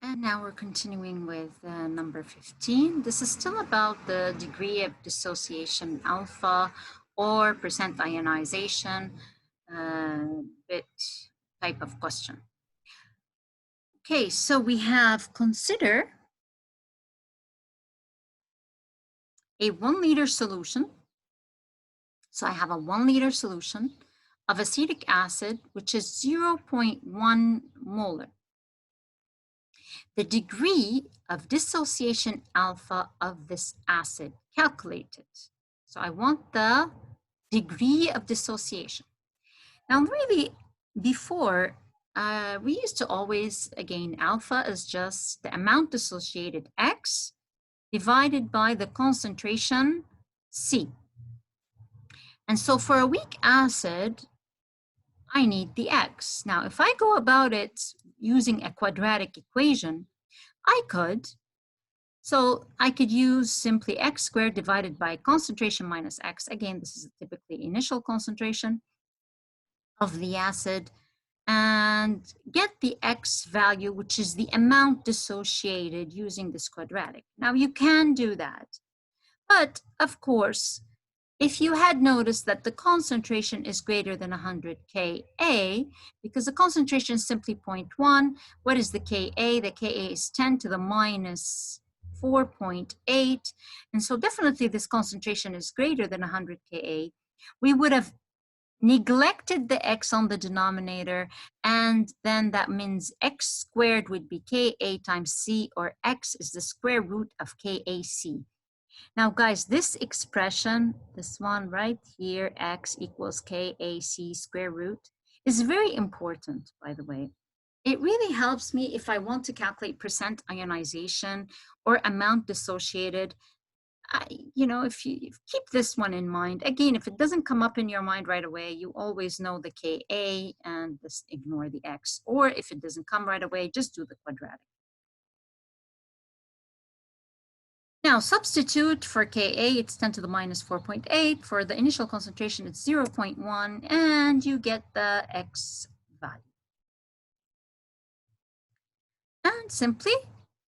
And now we're continuing with number 15. This is still about the degree of dissociation alpha or percent ionization bit type of question. Okay, so we have consider a 1 liter solution. So I have a 1 liter solution of acetic acid, which is 0.1 molar. The degree of dissociation alpha of this acid calculated. So I want the degree of dissociation. Now, really, before, we used to always, again, alpha is just the amount dissociated X divided by the concentration C. And so for a weak acid, I need the X. Now, if I go about it using a quadratic equation, I could use simply X squared divided by concentration minus X. Again, this is typically initial concentration of the acid, and get the X value, which is the amount dissociated using this quadratic. Now, you can do that. But of course, if you had noticed that the concentration is greater than 100 Ka, because the concentration is simply 0.1, what is the Ka? The Ka is 10 to the minus 4.8. And so definitely this concentration is greater than 100 Ka. We would have neglected the X on the denominator, and then that means X squared would be Ka times C, or X is the square root of KaC. Now, guys, this expression, this one right here, X equals KaC square root, is very important, by the way. It really helps me if I want to calculate percent ionization or amount dissociated. If you keep this one in mind, again, if it doesn't come up in your mind right away, you always know the Ka and just ignore the X. Or if it doesn't come right away, just do the quadratic. Now, substitute for Ka, it's 10 to the minus 4.8. For the initial concentration, it's 0.1, and you get the X value. And simply,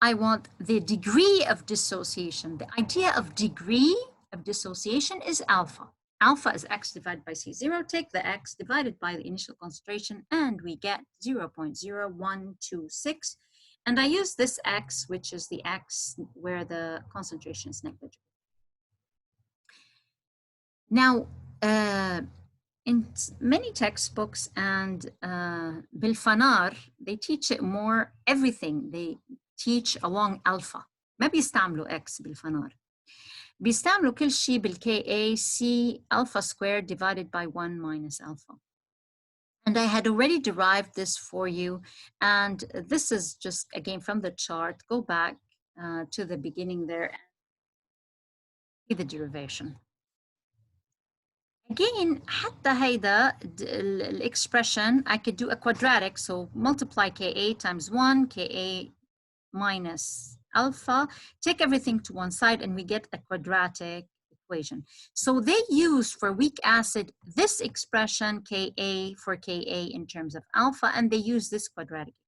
I want the degree of dissociation. The idea of degree of dissociation is alpha. Alpha is X divided by C0. Take the X divided by the initial concentration, and we get 0.0126. And I use this X, which is the X where the concentration is negligible. Now, in many textbooks and بالفنار, they teach it more everything. They teach along alpha. ما بيستعملوا X بالفنار. بيستعملوا كل شيء بالKa C alpha squared divided by 1 minus alpha. And I had already derived this for you. And this is just, again, from the chart. Go back to the beginning there and see the derivation. Again, حتى هيدا expression, I could do a quadratic. So multiply Ka times 1, Ka minus alpha. Take everything to one side, and we get a quadratic equation. So they use for weak acid this expression Ka for Ka in terms of alpha, and they use this quadratic equation.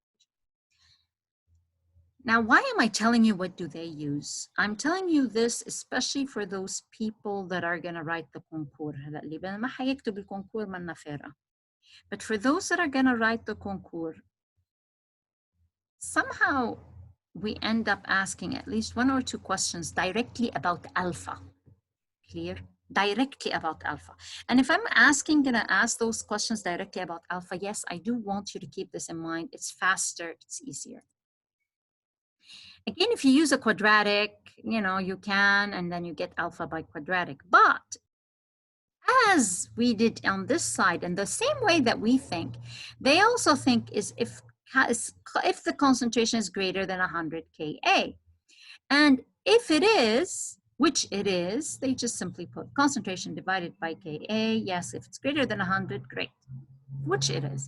Now, why am I telling you what do they use? I'm telling you this especially for those people that are going to write the concours. But for those that are going to write the concours, somehow we end up asking at least 1 or 2 questions directly about alpha. Clear? Directly about alpha. And if I'm gonna ask those questions directly about alpha, yes, I do want you to keep this in mind. It's faster, it's easier. Again, if you use a quadratic, you can, and then you get alpha by quadratic. But as we did on this side, and the same way that we think, they also think is if the concentration is greater than 100 Ka. And if it is, which it is, they just simply put concentration divided by Ka. Yes, if it's greater than 100, great, which it is.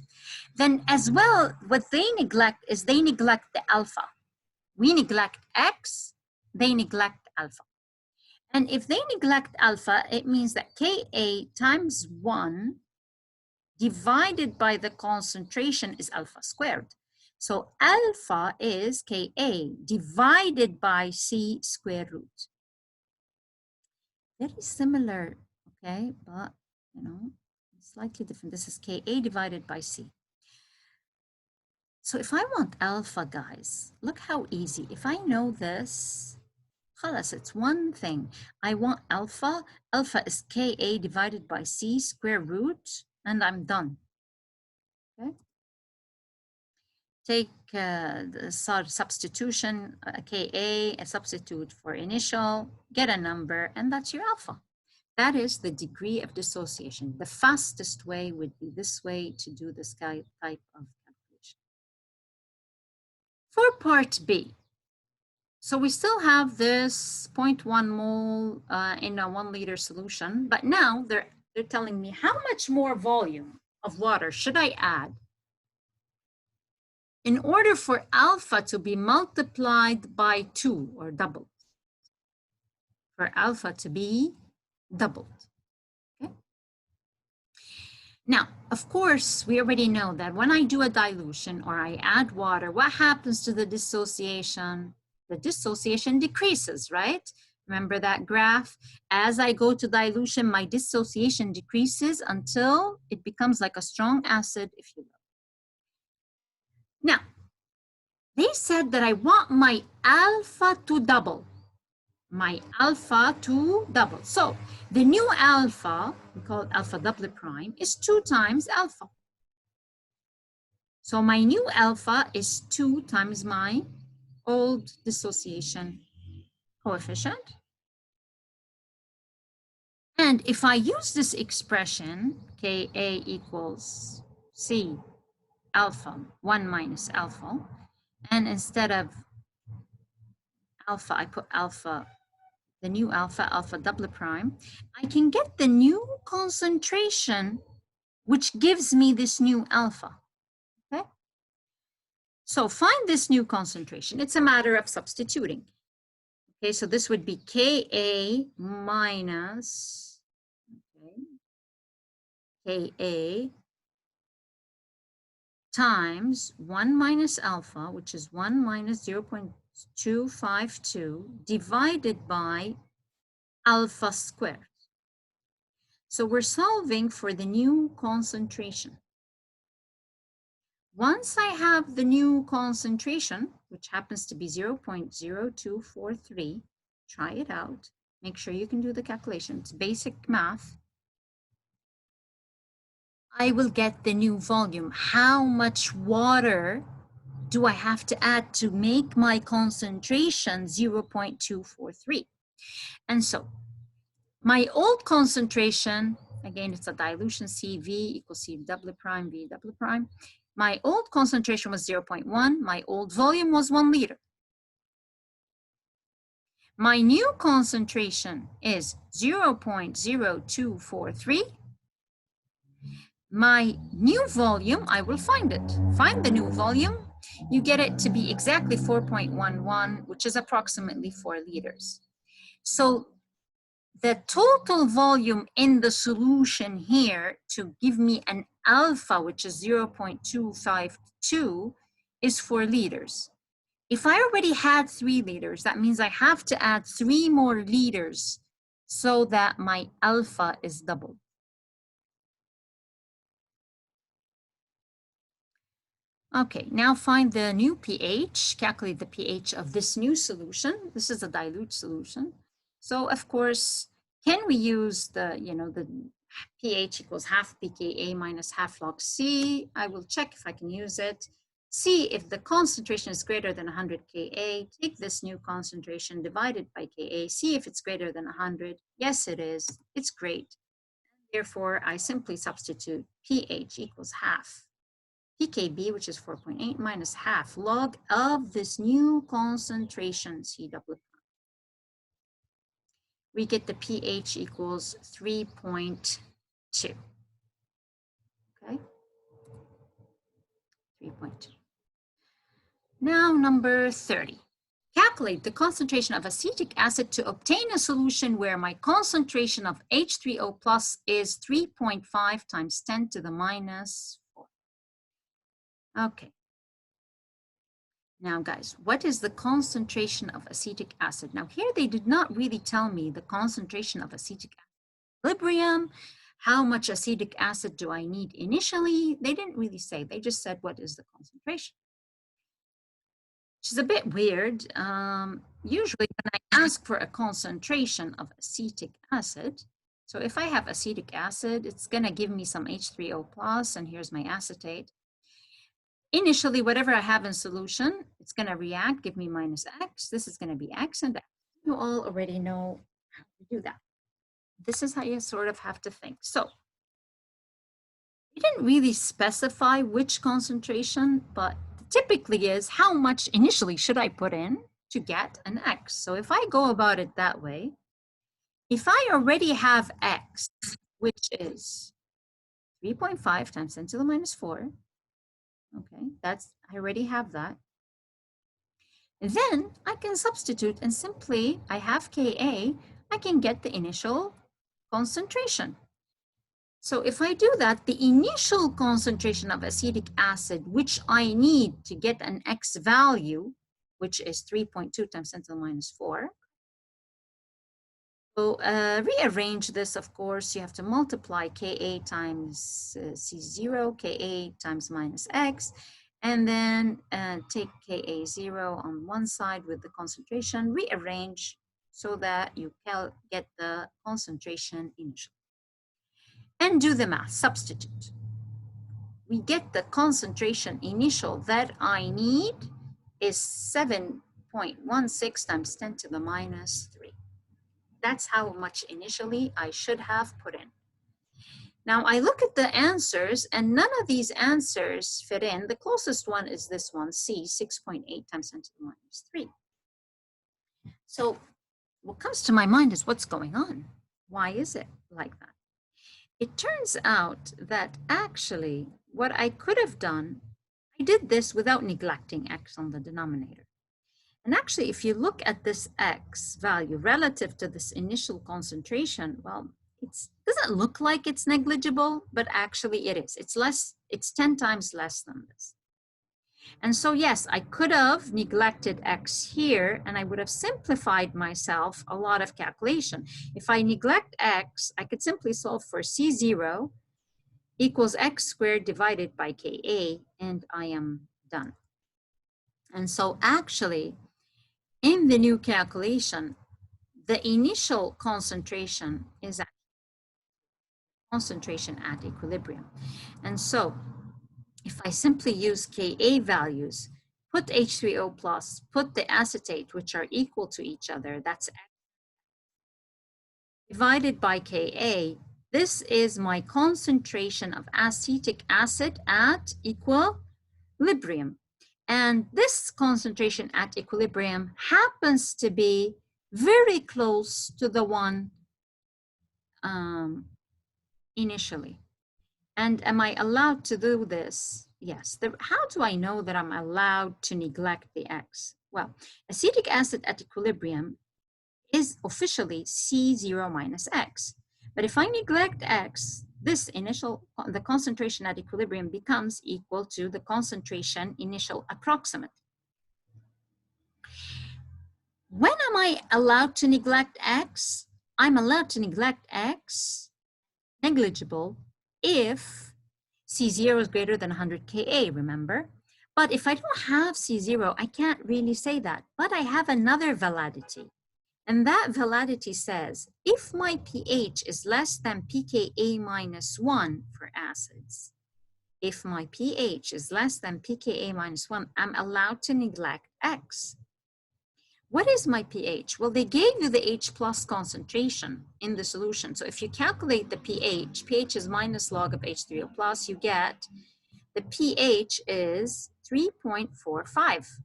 Then as well, what they neglect is they neglect the alpha. We neglect X, they neglect alpha. And if they neglect alpha, it means that Ka times 1 divided by the concentration is alpha squared. So alpha is Ka divided by C square root. Very similar, okay, but you know, slightly different. This is Ka divided by C. So if I want alpha, guys, look how easy. If I know this, خلاص, it's one thing. I want alpha. Alpha is Ka divided by C square root, and I'm done. Okay. Take the substitution, Ka, a substitute for initial, get a number, and that's your alpha. That is the degree of dissociation. The fastest way would be this way to do this type of calculation. For part B, so we still have this 0.1 mole in a 1 liter solution, but now they're telling me how much more volume of water should I add in order for alpha to be multiplied by 2 or doubled. For alpha to be doubled. Okay. Now, of course, we already know that when I do a dilution or I add water, what happens to the dissociation? The dissociation decreases, right? Remember that graph? As I go to dilution, my dissociation decreases until it becomes like a strong acid, if you will. Now, they said that I want my alpha to double. My alpha to double. So the new alpha, we call it alpha doublet prime, is 2 times alpha. So my new alpha is 2 times my old dissociation coefficient. And if I use this expression, Ka equals C alpha, 1 minus alpha, and instead of alpha, I put alpha, the new alpha, alpha doublet prime, I can get the new concentration, which gives me this new alpha, okay? So find this new concentration. It's a matter of substituting. Okay, so this would be Ka minus, okay, Ka times 1 minus alpha, which is 1 minus 0.252 divided by alpha squared. So we're solving for the new concentration. Once I have the new concentration, which happens to be 0.0243, try it out. Make sure you can do the calculation. It's basic math. I will get the new volume. How much water do I have to add to make my concentration 0.243? And so my old concentration, again, it's a dilution CV equals C double prime, V double prime. My old concentration was 0.1. My old volume was 1 liter. My new concentration is 0.0243. My new volume, I will find it. Find the new volume. You get it to be exactly 4.11, which is approximately 4 liters. So the total volume in the solution here to give me an alpha, which is 0.252, is 4 liters. If I already had 3 liters, that means I have to add 3 more liters so that my alpha is doubled. Okay, now find the new pH, calculate the pH of this new solution. This is a dilute solution. So of course, can we use the, the pH equals half pKa minus half log C? I will check if I can use it. See if the concentration is greater than 100 Ka. Take this new concentration, divide it by Ka. See if it's greater than 100. Yes, it is. It's great. Therefore, I simply substitute pH equals half pKb, which is 4.8, minus half log of this new concentration, C double prime. We get the pH equals 3.2. Okay, 3.2. Now, number 30. Calculate the concentration of acetic acid to obtain a solution where my concentration of H3O plus is 3.5 times 10 to the minus 4. Okay. Now, guys, what is the concentration of acetic acid? Now, here they did not really tell me the concentration of acetic acid equilibrium. How much acetic acid do I need initially? They didn't really say. They just said, what is the concentration? Which is a bit weird. Usually when I ask for a concentration of acetic acid, so if I have acetic acid, it's going to give me some H3O plus, and here's my acetate. Initially, whatever I have in solution, it's going to react, give me minus X. This is going to be X and X. You all already know how to do that. This is how you sort of have to think. So we didn't really specify which concentration, but typically is how much initially should I put in to get an X. So if I go about it that way, if I already have X, which is 3.5 times 10 to the minus 4, okay, I already have that. Then I can substitute and simply, I have Ka, I can get the initial concentration. So if I do that, the initial concentration of acetic acid, which I need to get an X value, which is 3.2 times 10 to the minus 4. So rearrange this, of course, you have to multiply Ka times C0, Ka times minus X, and then take Ka0 on one side with the concentration, rearrange so that you can get the concentration initially. And do the math, substitute. We get the concentration initial that I need is 7.16 times 10 to the minus 3. That's how much initially I should have put in. Now I look at the answers and none of these answers fit in. The closest one is this one, C, 6.8 times 10 to the minus 3. So what comes to my mind is what's going on? Why is it like that? It turns out that actually what I could have done, I did this without neglecting X on the denominator. And actually, if you look at this X value relative to this initial concentration, well, it doesn't look like it's negligible, but actually it is. It's less, it's 10 times less than this. And so, yes, I could have neglected X here and I would have simplified myself a lot of calculation. If I neglect X, I could simply solve for C0 equals X squared divided by Ka, and I am done. And so actually, in the new calculation, the initial concentration is concentration at equilibrium. And so if I simply use Ka values, put H3O plus, put the acetate, which are equal to each other, that's divided by Ka, this is my concentration of acetic acid at equilibrium. And this concentration at equilibrium happens to be very close to the one initially. And am I allowed to do this? Yes. How do I know that I'm allowed to neglect the X? Well, acetic acid at equilibrium is officially C0 minus X. But if I neglect X, this initial, the concentration at equilibrium becomes equal to the concentration initial approximate. When am I allowed to neglect X? I'm allowed to neglect X, negligible, if C0 is greater than 100 Ka, remember? But if I don't have C0, I can't really say that. But I have another validity. And that validity says, if my pH is less than pKa minus 1 for acids, if my pH is less than pKa minus 1, I'm allowed to neglect X. What is my pH? Well, they gave you the H plus concentration in the solution. So if you calculate the pH is minus log of H3O plus, you get the pH is 3.45.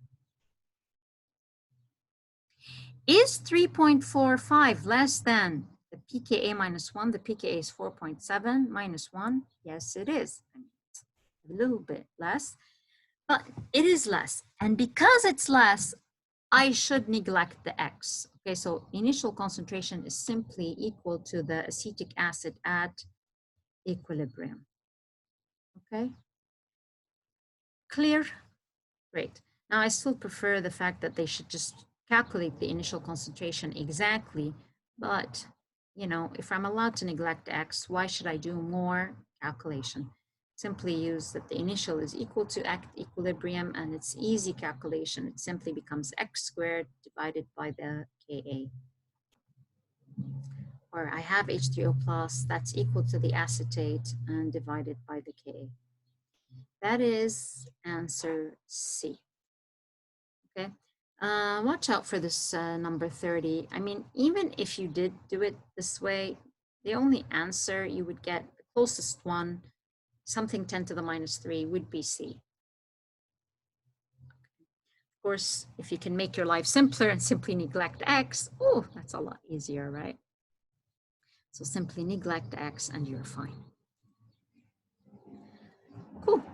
Is 3.45 less than the pKa minus 1? The pKa is 4.7 minus 1. Yes, it is. A little bit less, but it is less. And because it's less, I should neglect the X. Okay, so initial concentration is simply equal to the acetic acid at equilibrium. Okay, clear? Great. Now, I still prefer the fact that they should just calculate the initial concentration exactly, but you know, if I'm allowed to neglect X, why should I do more calculation? Simply use that the initial is equal to X equilibrium, and it's easy calculation. It simply becomes X squared divided by the Ka. Or I have H3O plus, that's equal to the acetate and divided by the Ka. That is answer C. Okay. Watch out for this number 30. I mean, even if you did do it this way, the only answer you would get, the closest one, something 10 to the minus 3, would be C. Of course, if you can make your life simpler and simply neglect X, oh, that's a lot easier, right? So simply neglect X and you're fine. Cool.